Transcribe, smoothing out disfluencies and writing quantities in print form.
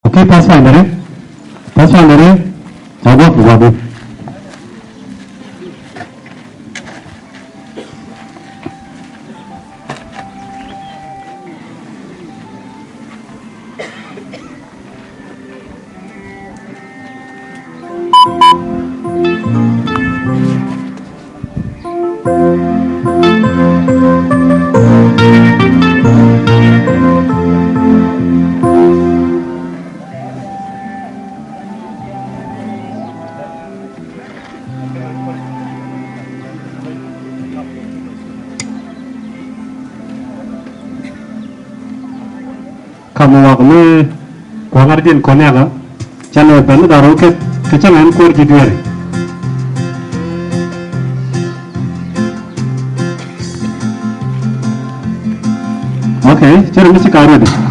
Okay, Pathfinder. Pathfinder. Jawab babu. Kamu waktu gua ngertiin konya ka channel pen daro ke changan kor gitu ya. Oke, cari musik karo deh.